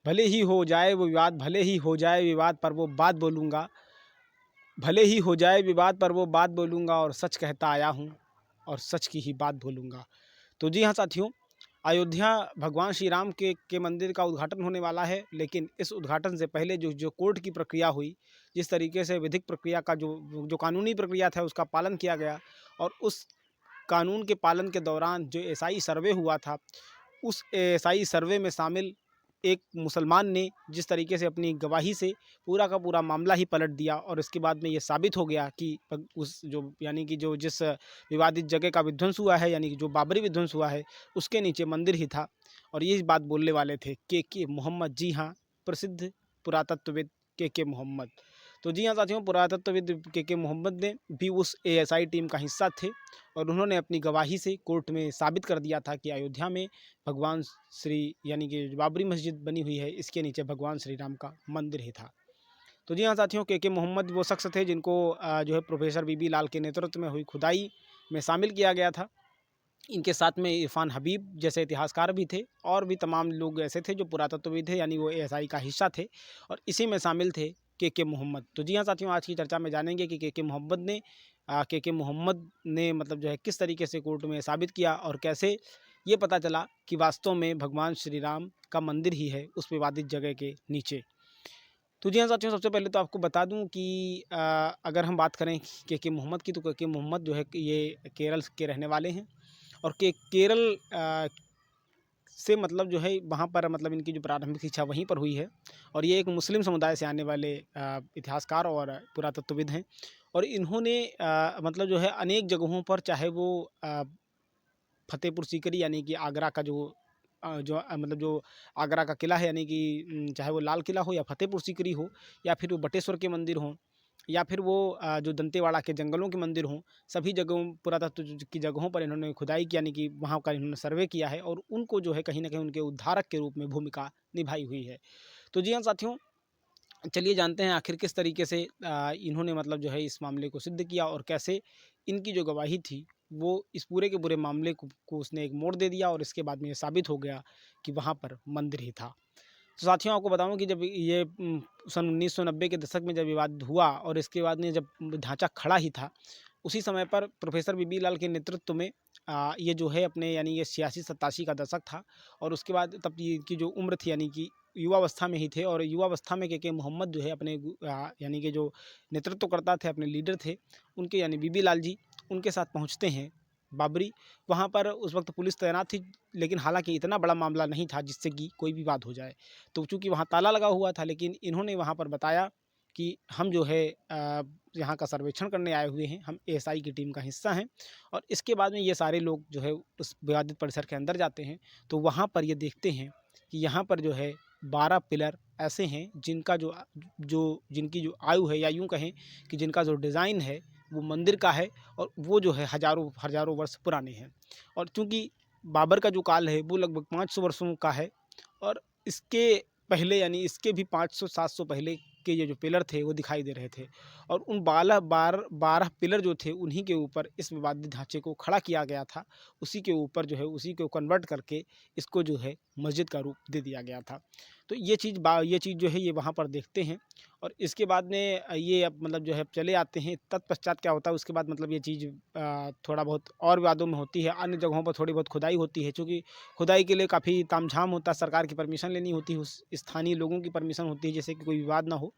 भले ही हो जाए वो विवाद, भले ही हो जाए विवाद पर वो बात बोलूँगा, भले ही हो जाए विवाद पर वो बात बोलूँगा, और सच कहता आया हूँ और सच की ही बात बोलूँगा। तो जी हाँ साथियों, अयोध्या भगवान श्री राम के मंदिर का उद्घाटन होने वाला है, लेकिन इस उद्घाटन से पहले जो जो कोर्ट की प्रक्रिया हुई, जिस तरीके से विधिक प्रक्रिया का जो जो कानूनी प्रक्रिया था उसका पालन किया गया, और उस कानून के पालन के दौरान जो एसआई सर्वे हुआ था, उस एसआई सर्वे में शामिल एक मुसलमान ने जिस तरीके से अपनी गवाही से पूरा का पूरा मामला ही पलट दिया, और इसके बाद में ये साबित हो गया कि उस जो यानी कि जो जिस विवादित जगह का विध्वंस हुआ है, यानी कि जो बाबरी विध्वंस हुआ है, उसके नीचे मंदिर ही था। और ये बात बोलने वाले थे के मोहम्मद, जी हाँ, प्रसिद्ध पुरातत्वविद के मोहम्मद। तो जी हाँ साथियों, पुरातत्वविद के मोहम्मद ने भी उस एएसआई टीम का हिस्सा थे, और उन्होंने अपनी गवाही से कोर्ट में साबित कर दिया था कि अयोध्या में भगवान श्री यानी कि बाबरी मस्जिद बनी हुई है, इसके नीचे भगवान श्री राम का मंदिर ही था। तो जी हाँ साथियों, के मोहम्मद वो शख्स थे जिनको जो है प्रोफेसर बीबी लाल के नेतृत्व में हुई खुदाई में शामिल किया गया था। इनके साथ में इरफान हबीब जैसे इतिहासकार भी थे, और भी तमाम लोग ऐसे थे जो पुरातत्वविद थे, यानी वो एएसआई का हिस्सा थे, और इसी में शामिल थे के मोहम्मद। तो जी हाँ साथियों, आज की चर्चा में जानेंगे कि के मोहम्मद ने मोहम्मद ने मतलब जो है किस तरीके से कोर्ट में साबित किया, और कैसे ये पता चला कि वास्तव में भगवान श्री राम का मंदिर ही है उस विवादित जगह के नीचे। तो जी हाँ साथियों, सबसे पहले तो आपको बता दूं कि अगर हम बात करें के मोहम्मद की, तो के मोहम्मद जो है ये केरल के रहने वाले हैं, और केरल से मतलब जो है वहाँ पर मतलब इनकी जो प्रारंभिक शिक्षा वहीं पर हुई है, और ये एक मुस्लिम समुदाय से आने वाले इतिहासकार और पुरातत्वविद हैं। और इन्होंने मतलब जो है अनेक जगहों पर, चाहे वो फतेहपुर सीकरी यानी कि आगरा का मतलब जो आगरा का किला है, यानी कि चाहे वो लाल किला हो या फतेहपुर सीकरी हो, या फिर वो बटेश्वर के मंदिर हों, या फिर वो जो दंतेवाड़ा के जंगलों के मंदिर हों, सभी जगहों पुरातत्व की जगहों पर इन्होंने खुदाई की, यानी कि वहाँ का इन्होंने सर्वे किया है, और उनको जो है कहीं न कहीं उनके उद्धारक के रूप में भूमिका निभाई हुई है। तो जी हाँ साथियों, चलिए जानते हैं आखिर किस तरीके से इन्होंने मतलब जो है इस मामले को सिद्ध किया, और कैसे इनकी जो गवाही थी वो इस पूरे के पूरे मामले को उसने एक मोड़ दे दिया, और इसके बाद में ये साबित हो गया कि वहाँ पर मंदिर ही था। तो साथियों, आपको बताऊं कि जब ये सन 1990 के दशक में जब विवाद हुआ, और इसके बाद में जब ढांचा खड़ा ही था, उसी समय पर प्रोफेसर बीबी लाल के नेतृत्व में ये जो है अपने यानी ये 86-87 का दशक था, और उसके बाद तब ये इनकी जो उम्र थी यानी कि युवावस्था में ही थे, और युवावस्था में के मोहम्मद जो है अपने यानी कि जो नेतृत्वकर्ता थे, अपने लीडर थे उनके, यानी बीबी लाल जी, उनके साथ पहुँचते हैं बाबरी। वहाँ पर उस वक्त पुलिस तैनात थी, लेकिन हालांकि इतना बड़ा मामला नहीं था जिससे कि कोई विवाद हो जाए। तो चूँकि वहाँ ताला लगा हुआ था, लेकिन इन्होंने वहाँ पर बताया कि हम जो है यहाँ का सर्वेक्षण करने आए हुए हैं, हम एएसआई की टीम का हिस्सा हैं। और इसके बाद में ये सारे लोग जो है उस विवादित परिसर के अंदर जाते हैं, तो वहाँ पर ये देखते हैं कि यहाँ पर जो है 12 पिलर ऐसे हैं जिनका जिनकी जो आयु है, या यूँ कहें कि जिनका जो डिज़ाइन है वो मंदिर का है, और वो जो है हज़ारों हज़ारों वर्ष पुराने हैं। और चूँकि बाबर का जो काल है वो लगभग 500 वर्षों का है, और इसके पहले यानी इसके भी 500-700 पहले के ये जो पिलर थे वो दिखाई दे रहे थे, और उन 12 पिलर जो थे उन्हीं के ऊपर इस विवादित ढांचे को खड़ा किया गया था। उसी के ऊपर जो है उसी को कन्वर्ट करके इसको जो है मस्जिद का रूप दे दिया गया था। तो ये चीज़ जो है ये वहाँ पर देखते हैं, और इसके बाद में ये अब मतलब जो है चले आते हैं। तत्पश्चात क्या होता है उसके बाद, मतलब ये चीज़ थोड़ा बहुत और विवादों में होती है, अन्य जगहों पर थोड़ी बहुत खुदाई होती है, चूँकि खुदाई के लिए काफ़ी तामझाम होता है, सरकार की परमिशन लेनी होती है, उस स्थानीय लोगों की परमिशन होती है, जैसे कि कोई विवाद ना हो,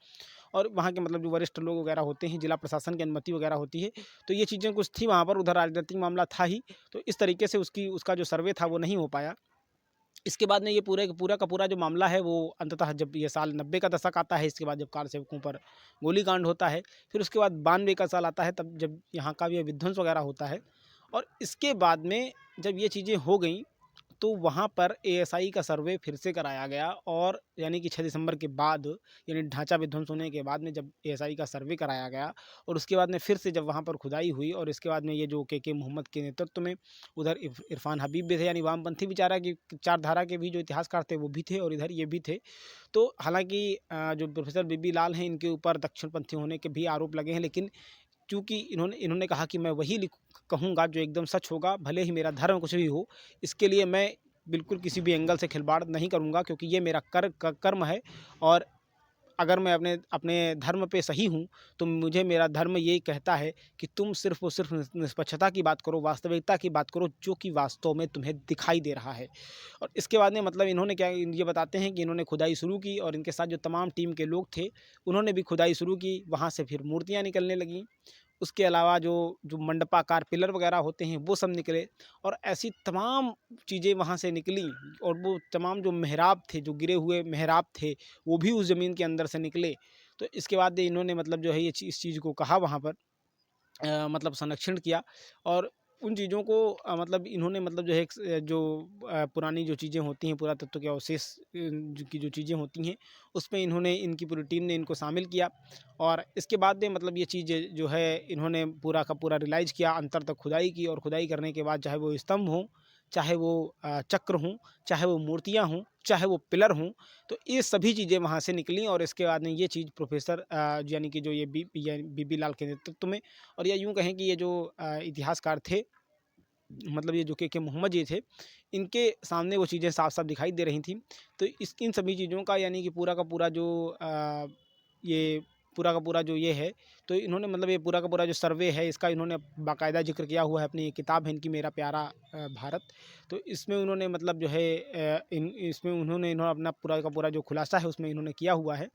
और वहाँ के मतलब जो वरिष्ठ लोग वगैरह होते हैं, जिला प्रशासन की अनुमति वगैरह होती है। तो ये चीज़ें कुछ थी वहाँ पर, उधर राजनीतिक मामला था ही, तो इस तरीके से उसका जो सर्वे था वो नहीं हो पाया। इसके बाद में ये पूरा का पूरा जो मामला है वो अंततः जब ये साल 90 का दशक आता है, इसके बाद जब कार सेवकों पर गोलीकांड होता है, फिर उसके बाद 92 का साल आता है, तब जब यहाँ का भी विध्वंस वगैरह होता है। और इसके बाद में जब ये चीज़ें हो गई, तो वहाँ पर एएसआई का सर्वे फिर से कराया गया, और यानी कि 6 दिसंबर के बाद, यानी ढांचा विध्वंस होने के बाद में जब एएसआई का सर्वे कराया गया, और उसके बाद में फिर से जब वहाँ पर खुदाई हुई, और इसके बाद में ये जो के मोहम्मद के नेतृत्व में उधर इरफान हबीब भी थे, यानी वामपंथी विचारा की चारधारा के भी जो इतिहासकार थे वो भी थे, और इधर ये भी थे। तो हालांकि जो प्रोफेसर बीबी लाल हैं इनके ऊपर दक्षिणपंथी होने के भी आरोप लगे हैं, लेकिन चूँकि इन्होंने कहा कि मैं वही कहूँगा जो एकदम सच होगा, भले ही मेरा धर्म कुछ भी हो, इसके लिए मैं बिल्कुल किसी भी एंगल से खिलवाड़ नहीं करूँगा, क्योंकि ये मेरा कर्म है। और अगर मैं अपने अपने धर्म पे सही हूँ, तो मुझे मेरा धर्म ये कहता है कि तुम सिर्फ़ और सिर्फ़ निष्पक्षता की बात करो, वास्तविकता की बात करो, जो कि वास्तव में तुम्हें दिखाई दे रहा है। और इसके बाद में मतलब इन्होंने क्या ये बताते हैं कि इन्होंने खुदाई शुरू की, और इनके साथ जो तमाम टीम के लोग थे, उन्होंने भी खुदाई शुरू की। वहाँ से फिर मूर्तियाँ निकलने लगीं। उसके अलावा जो जो मंडपाकार पिलर वगैरह होते हैं, वो सब निकले, और ऐसी तमाम चीज़ें वहाँ से निकलीं। और वो तमाम जो मेहराब थे, जो गिरे हुए मेहराब थे, वो भी उस ज़मीन के अंदर से निकले। तो इसके बाद इन्होंने मतलब जो है ये इस चीज़ को कहा वहाँ पर, मतलब संरक्षण किया। और उन चीज़ों को मतलब इन्होंने मतलब जो है जो पुरानी जो चीज़ें होती हैं, पुरातत्व के अवशेष की जो चीज़ें होती हैं, उसमें इन्होंने, इनकी पूरी टीम ने इनको शामिल किया। और इसके बाद में मतलब ये चीज़ें जो है इन्होंने पूरा का पूरा रियलाइज़ किया, अंतर तक खुदाई की, और खुदाई करने के बाद चाहे वो स्तंभ हों, चाहे वो चक्र हों, चाहे वो मूर्तियाँ हों, चाहे वो पिलर हों, तो ये सभी चीज़ें वहाँ से निकलीं। और इसके बाद में ये चीज़ प्रोफेसर यानी कि जो ये बीबी लाल के नेतृत्व में, और या यूँ कहें कि ये जो इतिहासकार थे, मतलब ये जो के मोहम्मद जी थे, इनके सामने वो चीज़ें साफ-साफ दिखाई दे रही थीं। तो इन सभी चीज़ों का यानी कि पूरा का पूरा जो ये पूरा का पूरा जो ये है, तो इन्होंने मतलब ये पूरा का पूरा जो सर्वे है, इसका इन्होंने बाकायदा ज़िक्र किया हुआ है। अपनी ये किताब है इनकी, मेरा प्यारा भारत। तो इसमें उन्होंने मतलब जो है इसमें उन्होंने अपना पूरा का पूरा जो खुलासा है, उसमें इन्होंने किया हुआ है।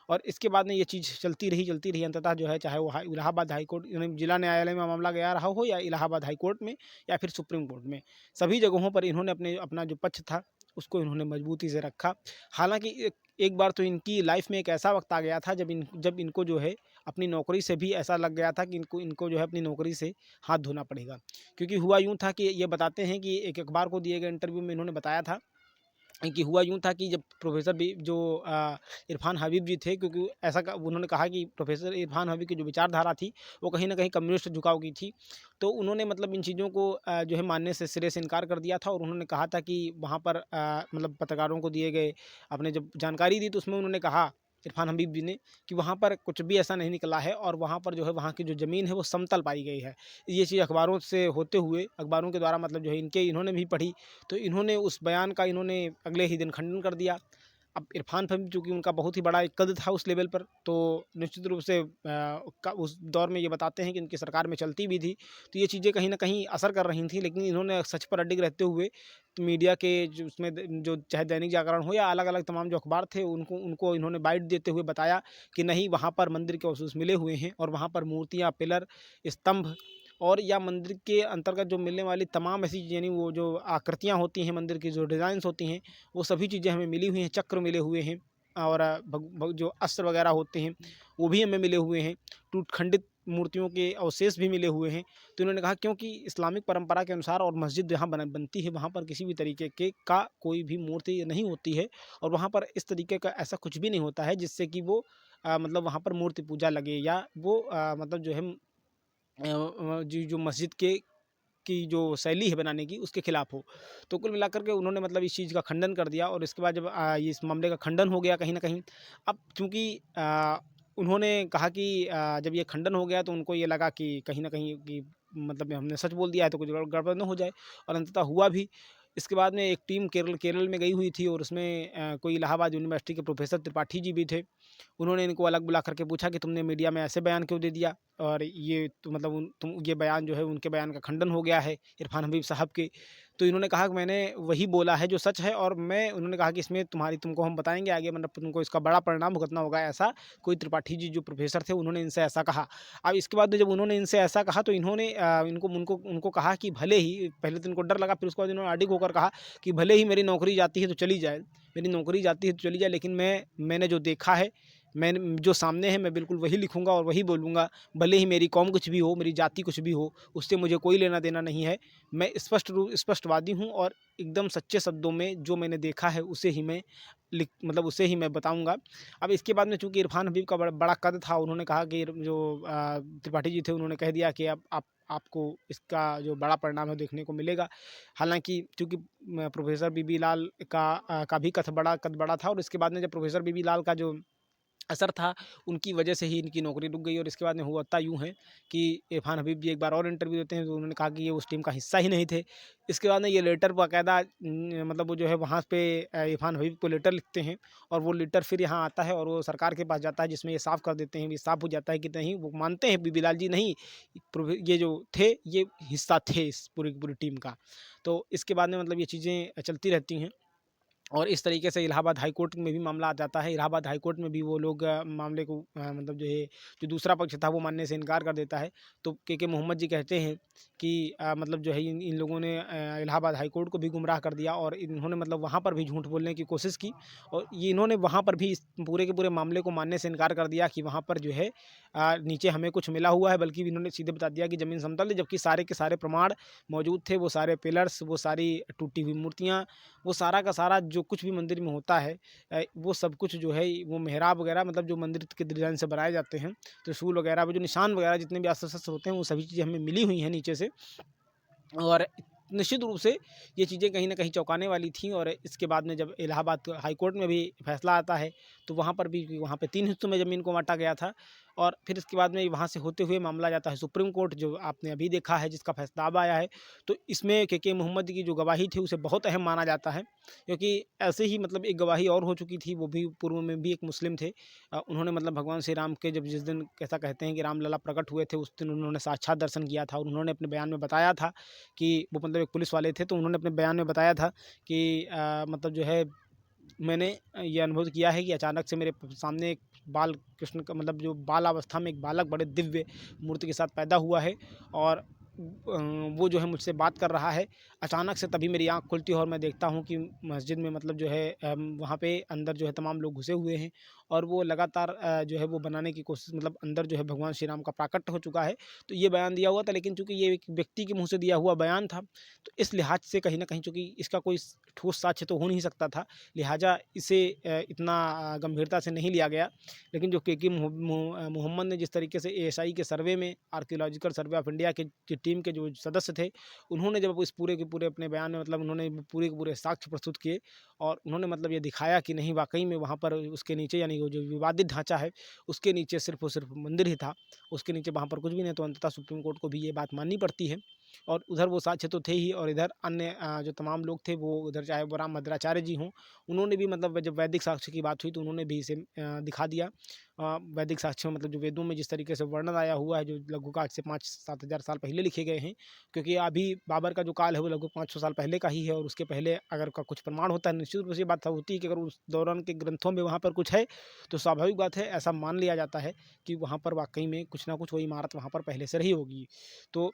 और इसके बाद में ये चीज़ चलती रही अंततः जो है, चाहे वो इलाहाबाद हाई कोर्ट, यानी जिला न्यायालय में मामला गया रहा हो, या इलाहाबाद हाई कोर्ट में, या फिर सुप्रीम कोर्ट में, सभी जगहों पर इन्होंने अपना जो पक्ष था, उसको इन्होंने मजबूती से रखा। हालाँकि एक बार तो इनकी लाइफ में एक ऐसा वक़्त आ गया था, जब इनको जो है अपनी नौकरी से भी ऐसा लग गया था कि इनको जो है अपनी नौकरी से हाथ धोना पड़ेगा। क्योंकि हुआ यूँ था कि ये बताते हैं कि एक अखबार को दिए गए इंटरव्यू में इन्होंने बताया था कि हुआ यूँ था कि जब प्रोफ़ेसर भी जो इरफ़ान हबीब जी थे, क्योंकि ऐसा उन्होंने कहा कि प्रोफ़ेसर इरफ़ान हबीब की जो विचारधारा थी, वो कहीं न कहीं कम्युनिस्ट झुकाव की थी। तो उन्होंने मतलब इन चीज़ों को जो है मानने से सिरे से इनकार कर दिया था। और उन्होंने कहा था कि वहाँ पर मतलब पत्रकारों को दिए गए अपने जब जानकारी दी, तो उसमें उन्होंने कहा, इरफ़ान हबीब जी ने, कि वहाँ पर कुछ भी ऐसा नहीं निकला है, और वहाँ पर जो है वहाँ की जो ज़मीन है वो समतल पाई गई है। ये चीज़ अखबारों से होते हुए, अखबारों के द्वारा मतलब जो है इन्होंने भी पढ़ी। तो इन्होंने उस बयान का इन्होंने अगले ही दिन खंडन कर दिया। अब इरफ़ान हबीब चूँकि उनका बहुत ही बड़ा एक कद था उस लेवल पर, तो निश्चित रूप से उस दौर में ये बताते हैं कि उनकी सरकार में चलती भी थी। तो ये चीज़ें कहीं न कहीं असर कर रही थी, लेकिन इन्होंने सच पर अडिग रहते हुए, तो मीडिया के जो उसमें जो चाहे दैनिक जागरण हो या अलग-अलग तमाम जो अखबार थे, उनको उनको इन्होंने बाइट देते हुए बताया कि नहीं, वहाँ पर मंदिर के अवशेष मिले हुए हैं, और वहाँ पर मूर्तियाँ, पिलर, स्तंभ, और या मंदिर के अंतर्गत जो मिलने वाली तमाम ऐसी, यानी वो जो आकृतियाँ होती हैं, मंदिर की जो डिज़ाइन्स होती हैं, वो सभी चीज़ें हमें मिली हुई हैं, चक्र मिले हुए हैं, और जो अस्त्र वगैरह होते हैं, वो भी हमें मिले हुए हैं, टूट खंडित मूर्तियों के अवशेष भी मिले हुए हैं। तो इन्होंने कहा, क्योंकि इस्लामिक परंपरा के अनुसार और मस्जिद जहाँ बनती है, वहाँ पर किसी भी तरीके का कोई भी मूर्ति नहीं होती है, और वहाँ पर इस तरीके का ऐसा कुछ भी नहीं होता है जिससे कि वो मतलब वहाँ पर मूर्ति पूजा लगे, या वो मतलब जो है जो मस्जिद की जो शैली है बनाने की, उसके खिलाफ हो। तो कुल मिलाकर के उन्होंने मतलब इस चीज़ का खंडन कर दिया। और इसके बाद जब इस मामले का खंडन हो गया कहीं न कहीं, अब चूँकि उन्होंने कहा कि जब ये खंडन हो गया, तो उनको ये लगा कि कहीं न कहीं कि मतलब हमने सच बोल दिया है, तो कुछ गड़बड़ ना हो जाए, और अंततः हुआ भी। इसके बाद में एक टीम केरल में गई हुई थी, और उसमें कोई इलाहाबाद यूनिवर्सिटी के प्रोफ़ेसर त्रिपाठी जी भी थे। उन्होंने इनको अलग बुला करके पूछा कि तुमने मीडिया में ऐसे बयान क्यों दे दिया, और ये तो मतलब ये बयान जो है, उनके बयान का खंडन हो गया है इरफ़ान हबीब साहब के। तो इन्होंने कहा कि मैंने वही बोला है जो सच है, और उन्होंने कहा कि इसमें तुमको हम बताएँगे आगे, मतलब तुमको इसका बड़ा परिणाम भुगतना होगा, ऐसा कोई त्रिपाठी जी जो प्रोफ़ेसर थे, उन्होंने इनसे ऐसा कहा। अब इसके बाद में जब उन्होंने इनसे ऐसा कहा, तो इन्होंने उनको कहा कि भले ही, पहले तो इनको डर लगा, फिर उसके बाद इन्होंने अडिग होकर कहा कि भले ही मेरी नौकरी जाती है तो चली जाए, लेकिन मैंने जो देखा है, मैंने जो सामने है, मैं बिल्कुल वही लिखूँगा और वही बोलूँगा। भले ही मेरी कौम कुछ भी हो, मेरी जाति कुछ भी हो, उससे मुझे कोई लेना-देना नहीं है। मैं स्पष्टवादी हूँ, और एकदम सच्चे शब्दों में जो मैंने देखा है, उसे ही मैं बताऊँगा। अब इसके बाद में चूँकि इरफ़ान हबीब का बड़ा कद था, उन्होंने कहा कि जो त्रिपाठी जी थे, उन्होंने कह दिया कि अब आपको इसका जो बड़ा परिणाम है देखने को मिलेगा। हालाँकि चूँकि प्रोफ़ेसर बीबी लाल का भी कद बड़ा था, और इसके बाद में जब प्रोफ़ेसर बीबी लाल का जो असर था, उनकी वजह से ही इनकी नौकरी रुक गई। और इसके बाद में हुआ यूँ है कि इरफान हबीब जी एक बार और इंटरव्यू देते हैं, तो उन्होंने कहा कि ये उस टीम का हिस्सा ही नहीं थे। इसके बाद में ये लेटर बाकायदा मतलब वो जो है वहाँ पे इरफान हबीब को लेटर लिखते हैं, और वो लेटर फिर यहाँ आता है और वो सरकार के पास जाता है, जिसमें ये साफ़ कर देते हैं, ये साफ़ हो जाता है कि नहीं, वो मानते हैं बीबी लाल जी नहीं, ये जो थे ये हिस्सा थे इस पूरी की पूरी टीम का। तो इसके बाद में मतलब ये चीज़ें चलती रहती हैं। और इस तरीके से इलाहाबाद हाई कोर्ट में भी मामला आ जाता है। इलाहाबाद हाई कोर्ट में भी वो लोग मामले को मतलब जो है, जो दूसरा पक्ष था वो मानने से इनकार कर देता है। तो के मोहम्मद जी कहते हैं कि मतलब जो है इन इन लोगों ने इलाहाबाद हाई कोर्ट को भी गुमराह कर दिया, और इन्होंने मतलब वहाँ पर भी झूठ बोलने की कोशिश की, और ये इन्होंने वहाँ पर भी इस पूरे के पूरे मामले को मानने से इनकार कर दिया कि वहाँ पर जो है नीचे हमें कुछ मिला हुआ है, बल्कि इन्होंने सीधे बता दिया कि ज़मीन समतल है, जबकि सारे के सारे प्रमाण मौजूद थे। वो सारे पिलर्स, वो सारी टूटी हुई मूर्तियाँ, वो सारा का सारा जो कुछ भी मंदिर में होता है, वो सब कुछ जो है, वो मेहराब वगैरह मतलब जो मंदिर के डिज़ाइन से बनाए जाते हैं, त्रिशूल वगैरह, वो जो निशान वगैरह जितने भी अस्त्र शस्त्र होते हैं, वो सभी चीज़ें हमें मिली हुई हैं नीचे से। और निश्चित रूप से ये चीज़ें कहीं न कहीं चौंकाने वाली थीं। और इसके बाद में जब इलाहाबाद हाई कोर्ट में भी फैसला आता है, तो वहाँ पे 3 हिस्सों में ज़मीन को बाँटा गया था। और फिर इसके बाद में वहाँ से होते हुए मामला जाता है सुप्रीम कोर्ट, जो आपने अभी देखा है, जिसका फैसला अब आया है। तो इसमें के मोहम्मद की जो गवाही थी, उसे बहुत अहम माना जाता है, क्योंकि ऐसे ही मतलब एक गवाही और हो चुकी थी, वो भी पूर्व में भी एक मुस्लिम थे। उन्होंने मतलब भगवान श्री राम के जब जिस दिन ऐसा कहते हैं कि रामलला प्रकट हुए थे, उस दिन उन्होंने साक्षात दर्शन किया था, और उन्होंने अपने बयान में बताया था कि वो मतलब एक पुलिस वाले थे, तो उन्होंने अपने बयान में बताया था कि मतलब जो है, मैंने ये अनुभव किया है कि अचानक से मेरे सामने एक बाल कृष्ण का मतलब जो बाल अवस्था में एक बालक बड़े दिव्य मूर्ति के साथ पैदा हुआ है, और वो जो है मुझसे बात कर रहा है। अचानक से तभी मेरी आँख खुलती है, और मैं देखता हूँ कि मस्जिद में मतलब जो है वहाँ पे अंदर जो है तमाम लोग घुसे हुए हैं, और वो लगातार जो है वो बनाने की कोशिश, मतलब अंदर जो है भगवान श्री राम का प्राकट्य हो चुका है। तो ये बयान दिया हुआ था, लेकिन चूँकि ये एक व्यक्ति के मुँह से दिया हुआ बयान था, तो इस लिहाज से कहीं न कहीं चूँकि इसका कोई ठोस साक्ष्य तो हो नहीं सकता था, लिहाजा इसे इतना गंभीरता से नहीं लिया गया। लेकिन जो मोहम्मद ने जिस तरीके से एएसआई के सर्वे में, आर्कियोलॉजिकल सर्वे ऑफ इंडिया के की टीम के जो सदस्य थे, उन्होंने जब इस पूरे के पूरे अपने बयान में मतलब उन्होंने पूरे के पूरे साक्ष्य प्रस्तुत किए, और उन्होंने मतलब ये दिखाया कि नहीं, वाक़ई में वहाँ पर उसके नीचे, यानी वो जो विवादित ढाँचा है, उसके नीचे सिर्फ़ और सिर्फ़ मंदिर ही था, उसके नीचे वहाँ पर कुछ भी नहीं। तो अंततः सुप्रीम कोर्ट को भी ये बात माननी पड़ती है। और उधर वो साक्ष्य तो थे ही, और इधर अन्य जो तमाम लोग थे, वो उधर चाहे वो राम भद्राचार्य जी हों, उन्होंने भी मतलब जब वैदिक साक्ष्य की बात हुई, तो उन्होंने भी इसे दिखा दिया। वैदिक साक्ष्य में मतलब जो वेदों में जिस तरीके से वर्णन आया हुआ है, जो लगभग आज से 5-7 हज़ार साल पहले लिखे गए हैं, क्योंकि अभी बाबर का जो काल है वो लगभग 500 साल पहले का ही है, और उसके पहले अगर का कुछ प्रमाण होता है, निश्चित रूप से ये बात होती है कि अगर उस दौरान के ग्रंथों में वहाँ पर कुछ है, तो स्वाभाविक बात है, ऐसा मान लिया जाता है कि वहाँ पर वाक़ई में कुछ ना कुछ वो इमारत वहाँ पर पहले से रही होगी। तो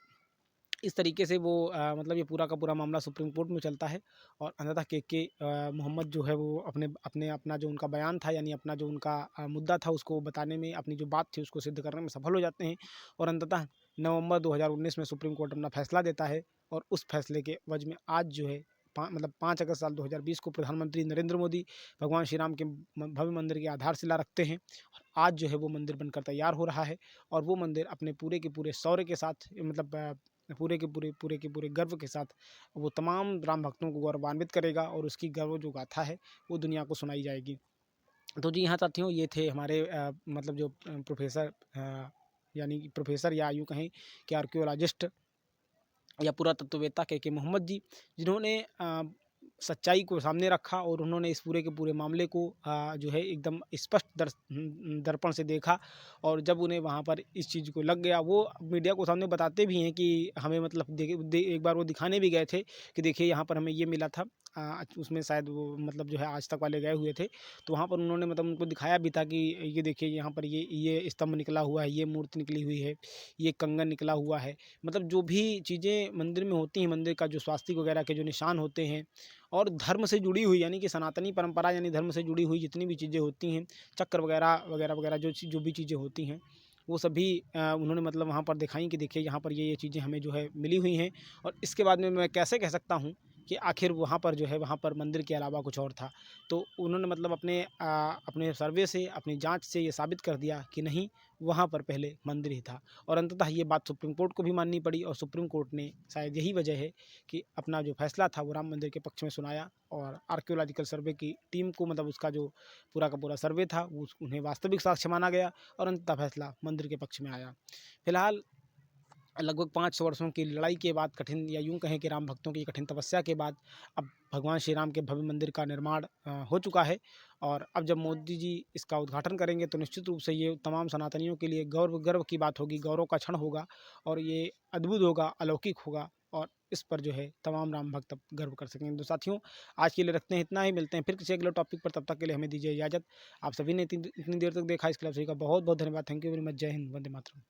इस तरीके से वो मतलब ये पूरा का पूरा मामला सुप्रीम कोर्ट में चलता है, और अंततः मोहम्मद जो है वो अपना जो उनका बयान था, यानी अपना जो उनका मुद्दा था, उसको बताने में, अपनी जो बात थी उसको सिद्ध करने में सफल हो जाते हैं। और अंततः नवंबर 2019 में सुप्रीम कोर्ट अपना फैसला देता है, और उस फैसले के एवज में आज जो है मतलब 5 अगस्त साल 2020 को प्रधानमंत्री नरेंद्र मोदी भगवान श्री राम के भव्य मंदिर की आधारशिला रखते हैं, और आज जो है वो मंदिर बनकर तैयार हो रहा है। और वो मंदिर अपने पूरे के पूरे शौर्य के साथ, मतलब पूरे के पूरे गर्व के साथ, वो तमाम राम भक्तों को गौरवान्वित करेगा, और उसकी गर्व जो गाथा है वो दुनिया को सुनाई जाएगी। तो जी हाँ साथियों, ये थे हमारे मतलब जो प्रोफेसर, यानी कि प्रोफेसर, या यूँ कहें कि आर्कियोलॉजिस्ट या पुरातत्ववेत्ता के मोहम्मद जी, जिन्होंने सच्चाई को सामने रखा, और उन्होंने इस पूरे के पूरे मामले को जो है एकदम स्पष्ट दर्पण से देखा। और जब उन्हें वहाँ पर इस चीज़ को लग गया, वो मीडिया को सामने बताते भी हैं कि हमें मतलब एक बार वो दिखाने भी गए थे कि देखिए यहाँ पर हमें ये मिला था। उसमें शायद वो मतलब जो है आज तक वाले गए हुए थे, तो वहाँ पर उन्होंने मतलब उनको दिखाया भी था कि ये देखिए यहाँ पर ये स्तंभ निकला हुआ है, ये मूर्ति निकली हुई है, ये कंगन निकला हुआ है। मतलब जो भी चीज़ें मंदिर में होती हैं, मंदिर का जो स्वास्तिक वगैरह के जो निशान होते हैं, और धर्म से जुड़ी हुई, यानी कि सनातनी परंपरा, यानी धर्म से जुड़ी हुई जितनी भी चीज़ें होती हैं, चक्र वगैरह वगैरह वगैरह, जो भी चीज़ें होती हैं, वो सभी उन्होंने मतलब वहाँ पर दिखाई कि देखिए यहाँ पर ये चीज़ें हमें जो है मिली हुई हैं। और इसके बाद में मैं कैसे कह सकता हूँ कि आखिर वहाँ पर जो है वहाँ पर मंदिर के अलावा कुछ और था। तो उन्होंने मतलब अपने सर्वे से, अपनी जाँच से ये साबित कर दिया कि नहीं, वहाँ पर पहले मंदिर ही था। और अंततः ये बात सुप्रीम कोर्ट को भी माननी पड़ी और सुप्रीम कोर्ट ने शायद यही वजह है कि अपना जो फैसला था वो राम मंदिर के पक्ष में सुनाया और आर्कियोलॉजिकल सर्वे की टीम को मतलब उसका जो पूरा का पूरा सर्वे था वो उन्हें वास्तविक साक्ष्य माना गया और अंततः फैसला मंदिर के पक्ष में आया। फिलहाल लगभग 500 वर्षों की लड़ाई के बाद, कठिन या यूँ कहें कि राम भक्तों की कठिन तपस्या के बाद अब भगवान श्री राम के भव्य मंदिर का निर्माण हो चुका है। और अब जब मोदी जी इसका उद्घाटन करेंगे तो निश्चित रूप से ये तमाम सनातनियों के लिए गर्व की बात होगी, गौरव का क्षण होगा और ये अद्भुत होगा, अलौकिक होगा और इस पर जो है तमाम राम भक्त अब गर्व कर सकेंगे। तो साथियों, आज के लिए रखते हैं इतना ही, मिलते हैं फिर किसी अगले टॉपिक पर, तब तक के लिए हमें दीजिए इजाज़त। आप सभी ने इतनी देर तक देखा, इसके लिए आप सभी का बहुत बहुत धन्यवाद। Thank you very much. जय हिंद, वंदे मातरम।